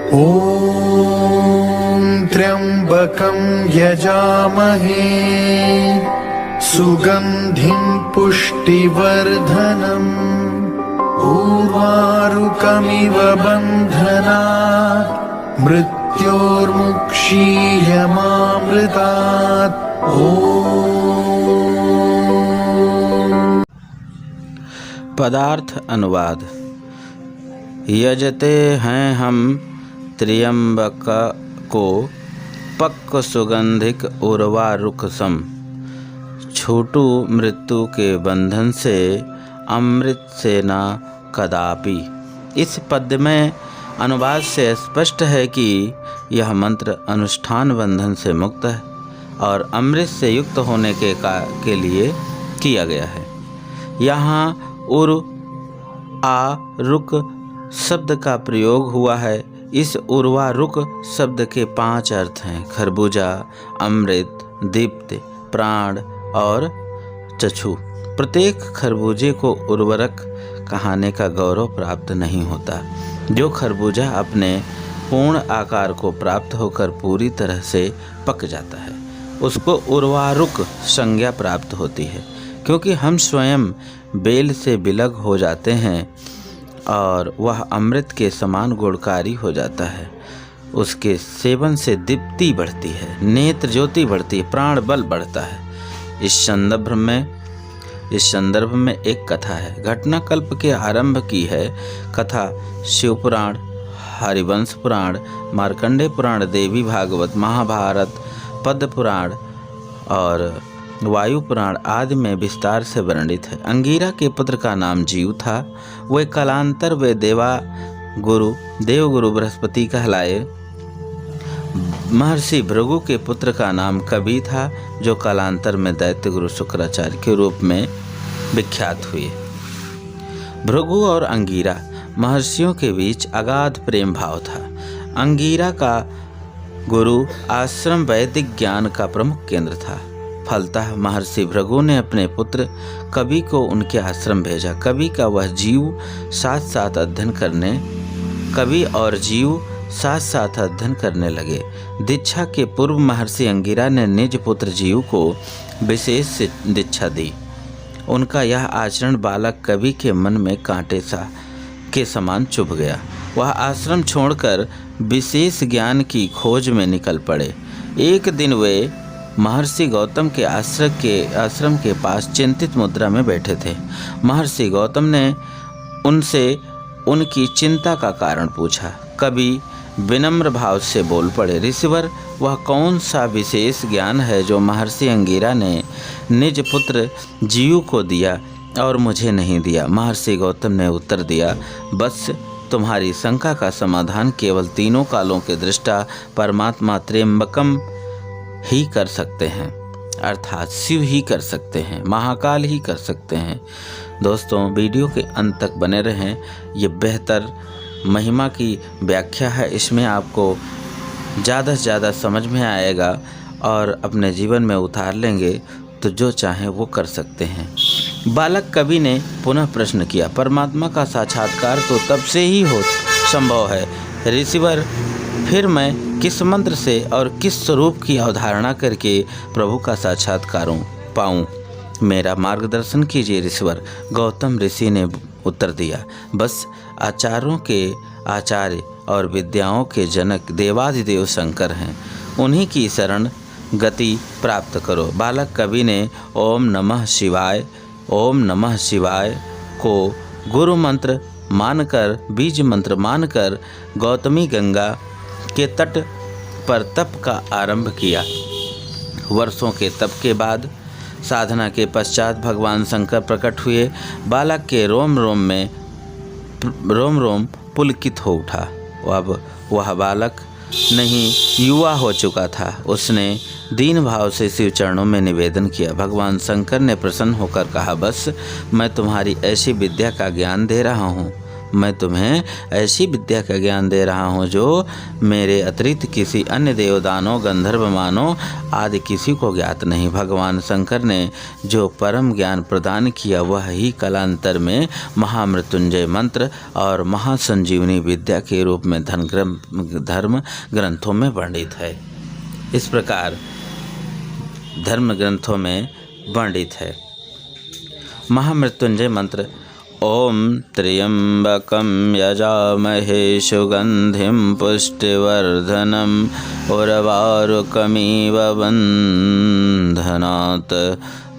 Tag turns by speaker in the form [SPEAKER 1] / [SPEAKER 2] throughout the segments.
[SPEAKER 1] ॐ त्र्यम्बकं यजामहे सुगन्धिं पुष्टिवर्धनम् उर्वारुकमिव बन्धनात् मृत्योर्मुक्षीयमामृतात्।
[SPEAKER 2] पदार्थ अनुवाद। यजते हैं हम त्र्यंबक को पक्क सुगंधिक उर्वारुक सम, छूटू मृत्यु के बंधन से अमृत से न कदापि। इस पद्य में अनुवाद से स्पष्ट है कि यह मंत्र अनुष्ठान बंधन से मुक्त है और अमृत से युक्त होने के लिए किया गया है। यहाँ उर आ रुक शब्द का प्रयोग हुआ है। इस उर्वारुक शब्द के 5 अर्थ हैं: खरबूजा, अमृत, दीप्त, प्राण और चक्षु। प्रत्येक खरबूजे को उर्वरक कहाने का गौरव प्राप्त नहीं होता। जो खरबूजा अपने पूर्ण आकार को प्राप्त होकर पूरी तरह से पक जाता है, उसको उर्वारुक संज्ञा प्राप्त होती है, क्योंकि हम स्वयं बेल से बिलग हो जाते हैं और वह अमृत के समान गुणकारी हो जाता है। उसके सेवन से दीप्ति बढ़ती है, नेत्र ज्योति बढ़ती है, प्राण बल बढ़ता है। इस संदर्भ में एक कथा है। घटना कल्प के आरंभ की है। कथा शिवपुराण, हरिवंश पुराण, मार्कंडेय पुराण, देवी भागवत, महाभारत, पद्म पुराण और वायु पुराण आदि में विस्तार से वर्णित है। अंगिरा के पुत्र का नाम जीव था। वे कालांतर वे देवगुरु बृहस्पति कहलाए। महर्षि भृगु के पुत्र का नाम कवि था, जो कालांतर में दैत्य गुरु शुक्राचार्य के रूप में विख्यात हुए। भृगु और अंगिरा महर्षियों के बीच अगाध प्रेम भाव था। अंगिरा का गुरु आश्रम वैदिक ज्ञान का प्रमुख केंद्र था। फलतः महर्षि भृगु ने अपने पुत्र कवि को उनके आश्रम भेजा। कवि और जीव साथ साथ अध्ययन करने लगे। दीक्षा के पूर्व महर्षि अंगिरा ने निज पुत्र जीव को विशेष दीक्षा दी। उनका यह आचरण बालक कवि के मन में कांटे के समान चुभ गया। वह आश्रम छोड़कर विशेष ज्ञान की खोज में निकल पड़े। एक दिन वे महर्षि गौतम के आश्रम के पास चिंतित मुद्रा में बैठे थे। महर्षि गौतम ने उनसे उनकी चिंता का कारण पूछा। कवि विनम्र भाव से बोल पड़े, ऋषिवर, वह कौन सा विशेष ज्ञान है जो महर्षि अंगिरा ने निज पुत्र जीव को दिया और मुझे नहीं दिया? महर्षि गौतम ने उत्तर दिया, बस तुम्हारी शंका का समाधान केवल तीनों कालों के दृष्टा परमात्मा त्र्यंबकम ही कर सकते हैं, अर्थात शिव ही कर सकते हैं, महाकाल ही कर सकते हैं। दोस्तों, वीडियो के अंत तक बने रहें। ये बेहतर महिमा की व्याख्या है। इसमें आपको ज़्यादा से ज़्यादा समझ में आएगा और अपने जीवन में उतार लेंगे तो जो चाहें वो कर सकते हैं। बालक कवि ने पुनः प्रश्न किया, परमात्मा का साक्षात्कार तो तब से ही संभव है ऋषिवर, फिर मैं किस मंत्र से और किस स्वरूप की अवधारणा करके प्रभु का साक्षात्कार पाऊँ? मेरा मार्गदर्शन कीजिए ऋषिवर। गौतम ऋषि ने उत्तर दिया, बस आचार्यों के आचार्य और विद्याओं के जनक देवाधिदेव शंकर हैं, उन्हीं की शरण गति प्राप्त करो। बालक कवि ने ओम नमः शिवाय को गुरु मंत्र मानकर, बीज मंत्र मानकर गौतमी गंगा के तट पर तप का आरंभ किया। वर्षों के तप के बाद साधना के पश्चात भगवान शंकर प्रकट हुए। बालक के रोम रोम पुलकित हो उठा। अब वह बालक नहीं युवा हो चुका था। उसने दीन भाव से शिव चरणों में निवेदन किया। भगवान शंकर ने प्रसन्न होकर कहा, बस मैं तुम्हारी ऐसी विद्या का ज्ञान दे रहा हूँ मैं तुम्हें ऐसी विद्या का ज्ञान दे रहा हूँ जो मेरे अतिरिक्त किसी अन्य देवदानों, गंधर्व, मानव आदि किसी को ज्ञात नहीं। भगवान शंकर ने जो परम ज्ञान प्रदान किया वह ही कालांतर में महामृत्युंजय मंत्र और महासंजीवनी विद्या के रूप में धर्म ग्रंथों में वर्णित है। इस प्रकार धर्म ग्रंथों में वर्णित है। महामृत्युंजय मंत्र ओम त्र्यंबकं यजामहे सुगंधिं पुष्टिवर्धनम् उर्वारुकमिव बन्धनात्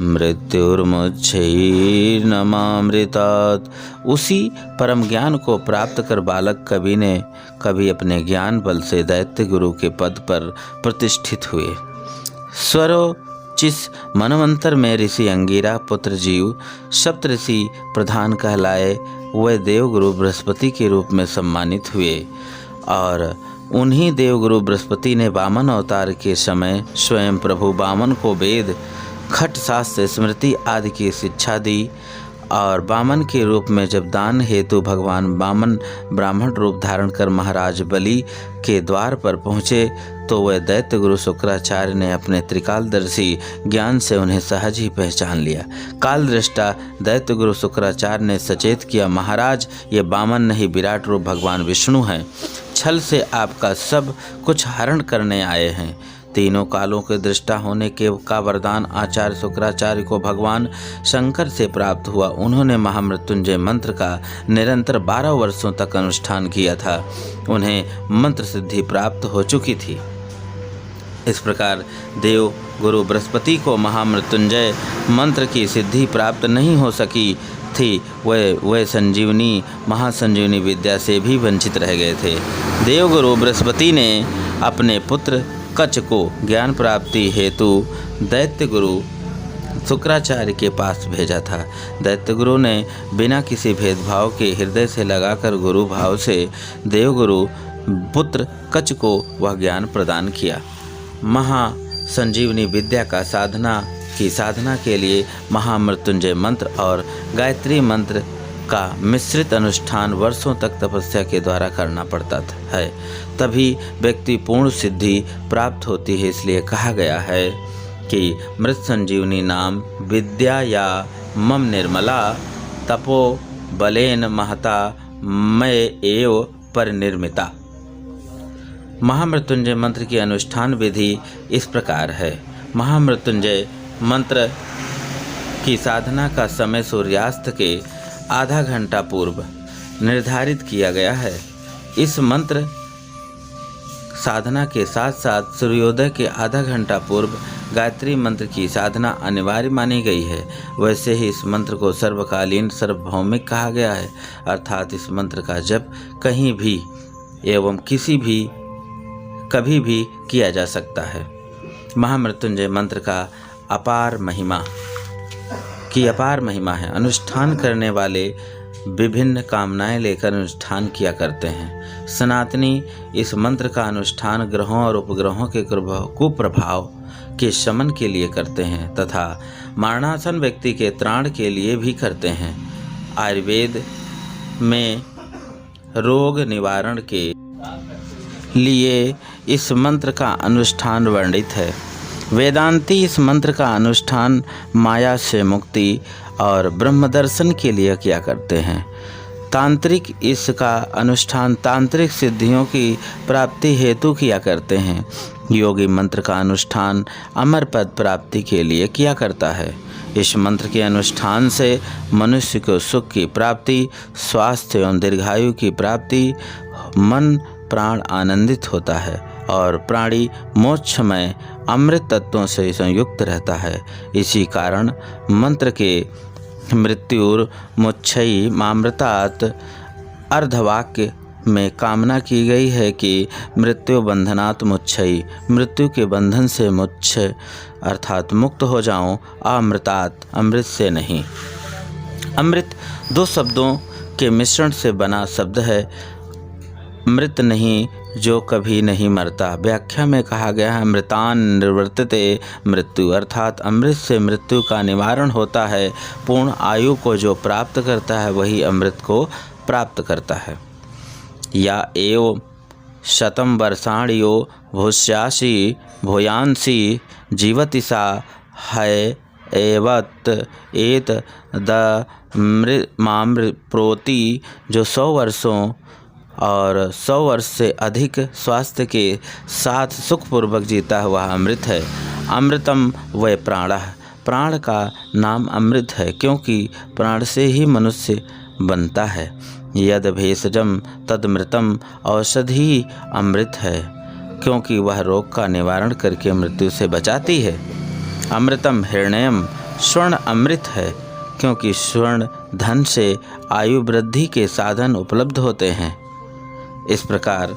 [SPEAKER 2] मृत्युर्मुच्छैर्नमामृतात्। उसी परम ज्ञान को प्राप्त कर बालक कवि ने कभी अपने ज्ञान बल से दैत्य गुरु के पद पर प्रतिष्ठित हुए। स्वरोचिस मनवंतर में ऋषि अंगिरा पुत्र जीव सप्तऋषि प्रधान कहलाए वे देवगुरु बृहस्पति के रूप में सम्मानित हुए और उन्हीं देवगुरु बृहस्पति ने वामन अवतार के समय स्वयं प्रभु वामन को वेद, खट, शास्त्र, स्मृति आदि की शिक्षा दी और वामन के रूप में जब दान हेतु भगवान वामन ब्राह्मण रूप धारण कर महाराज बलि के द्वार पर पहुँचे तो वह दैत्य गुरु शुक्राचार्य ने अपने त्रिकालदर्शी ज्ञान से उन्हें सहज ही पहचान लिया। काल दृष्टा दैत्य गुरु शुक्राचार्य ने सचेत किया, महाराज ये वामन नहीं विराट रूप भगवान विष्णु हैं, छल से आपका सब कुछ हरण करने आए हैं। तीनों कालों के दृष्टा होने के का वरदान आचार्य शुक्राचार्य को भगवान शंकर से प्राप्त हुआ। उन्होंने महामृत्युंजय मंत्र का निरंतर 12 वर्षों तक अनुष्ठान किया था। उन्हें मंत्र सिद्धि प्राप्त हो चुकी थी। इस प्रकार देव गुरु बृहस्पति को महामृत्युंजय मंत्र की सिद्धि प्राप्त नहीं हो सकी थी। वे संजीवनी महासंजीवनी विद्या से भी वंचित रह गए थे। देवगुरु बृहस्पति ने अपने पुत्र कच को ज्ञान प्राप्ति हेतु दैत्य गुरु शुक्राचार्य के पास भेजा था। दैत्य गुरु ने बिना किसी भेदभाव के हृदय से लगाकर गुरु भाव से देवगुरु पुत्र कच को वह ज्ञान प्रदान किया। महासंजीवनी विद्या का साधना के लिए महामृत्युंजय मंत्र और गायत्री मंत्र का मिश्रित अनुष्ठान वर्षों तक तपस्या के द्वारा करना पड़ता है, तभी व्यक्ति पूर्ण सिद्धि प्राप्त होती है। इसलिए कहा गया है कि मृत संजीवनी नाम विद्या या मम निर्मला तपो बलेन महता मय एव परिनिर्मिता। महामृत्युंजय मंत्र की अनुष्ठान विधि इस प्रकार है। महामृत्युंजय मंत्र की साधना का समय सूर्यास्त के आधा घंटा पूर्व निर्धारित किया गया है। इस मंत्र साधना के साथ साथ सूर्योदय के आधा घंटा पूर्व गायत्री मंत्र की साधना अनिवार्य मानी गई है। वैसे ही इस मंत्र को सर्वकालीन सार्वभौमिक कहा गया है, अर्थात इस मंत्र का जप कहीं भी एवं कभी भी किया जा सकता है। महामृत्युंजय मंत्र का अपार महिमा है। अनुष्ठान करने वाले विभिन्न कामनाएं लेकर अनुष्ठान किया करते हैं। सनातनी इस मंत्र का अनुष्ठान ग्रहों और उपग्रहों के कुप्रभाव के शमन के लिए करते हैं तथा मरणासन व्यक्ति के त्राण के लिए भी करते हैं। आयुर्वेद में रोग निवारण के लिए इस मंत्र का अनुष्ठान वर्णित है। वेदांती इस मंत्र का अनुष्ठान माया से मुक्ति और ब्रह्म दर्शन के लिए किया करते हैं। तांत्रिक इसका अनुष्ठान तांत्रिक सिद्धियों की प्राप्ति हेतु किया करते हैं। योगी मंत्र का अनुष्ठान अमर पद प्राप्ति के लिए किया करता है। इस मंत्र के अनुष्ठान से मनुष्य को सुख की प्राप्ति, स्वास्थ्य एवं दीर्घायु की प्राप्ति, मन प्राण आनंदित होता है और प्राणी मोक्षमय अमृत तत्वों से संयुक्त रहता है। इसी कारण मंत्र के मृत्युर्मुच्छयि मामृतात् अर्धवाक्य में कामना की गई है कि मृत्यु बंधनात् मुच्छयि, मृत्यु के बंधन से मुच्छ अर्थात मुक्त हो जाऊं, अमृतात् अमृत से नहीं। अमृत दो शब्दों के मिश्रण से बना शब्द है। मृत नहीं जो कभी नहीं मरता। व्याख्या में कहा गया है मृतान निवर्तते मृत्यु, अर्थात अमृत से मृत्यु का निवारण होता है। पूर्ण आयु को जो प्राप्त करता है वही अमृत को प्राप्त करता है। या एव शतं वर्षाणि यो भूष्यासि भूयांसि जीवति सा है एवत एत द मामृप्रोति। जो 100 वर्षों और 100 वर्ष से अधिक स्वास्थ्य के साथ सुखपूर्वक जीता हुआ अमृत है। अमृतम वै प्राणः, प्राण का नाम अमृत है क्योंकि प्राण से ही मनुष्य बनता है। यद भेषजम तदमृतम, औषधि अमृत है क्योंकि वह रोग का निवारण करके मृत्यु से बचाती है। अमृतम हिरण्यम, स्वर्ण अमृत है क्योंकि स्वर्ण धन से आयु वृद्धि के साधन उपलब्ध होते हैं। इस प्रकार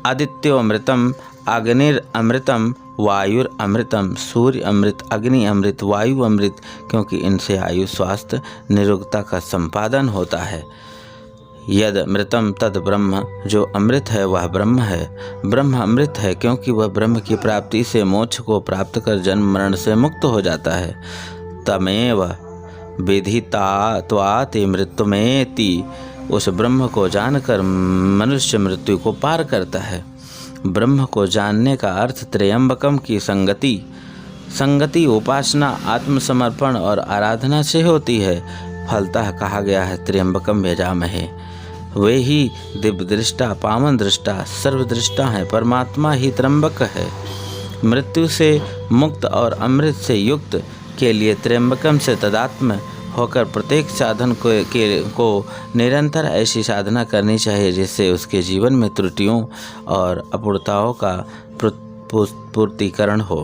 [SPEAKER 2] आदित्यो अमृतम, अग्निर अमृतम, वायुर अमृतम, सूर्य अमृत, अग्नि अमृत, वायु अमृत क्योंकि इनसे आयु स्वास्थ्य निरोगता का संपादन होता है। यद अमृतम तद ब्रह्म, जो अमृत है वह ब्रह्म है। ब्रह्म अमृत है क्योंकि वह ब्रह्म की प्राप्ति से मोक्ष को प्राप्त कर जन्म मरण से मुक्त हो जाता है। तमेव विदित्वाति मृत्युमेति, उस ब्रह्म को जानकर मनुष्य मृत्यु को पार करता है। ब्रह्म को जानने का अर्थ त्र्यंबकम की संगति उपासना, आत्मसमर्पण और आराधना से होती है। फलतः कहा गया है त्र्यंबकम यजामहे। वे ही दिव्य दृष्टा, पावन दृष्टा, सर्वदृष्टा हैं। परमात्मा ही त्र्यंबक है। मृत्यु से मुक्त और अमृत से युक्त के लिए त्र्यंबकम से तदात्म होकर प्रत्येक साधन को निरंतर ऐसी साधना करनी चाहिए जिससे उसके जीवन में त्रुटियों और अपूर्णताओं का पूर्तिकरण हो।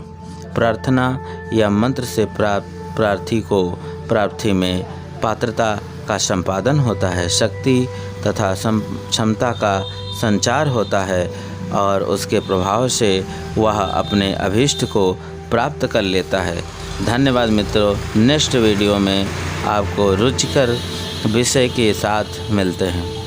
[SPEAKER 2] प्रार्थना या मंत्र से प्रार्थी को प्रार्थी में पात्रता का संपादन होता है, शक्ति तथा क्षमता का संचार होता है और उसके प्रभाव से वह अपने अभीष्ट को प्राप्त कर लेता है। धन्यवाद मित्रों, नेक्स्ट वीडियो में आपको रुचिकर विषय के साथ मिलते हैं।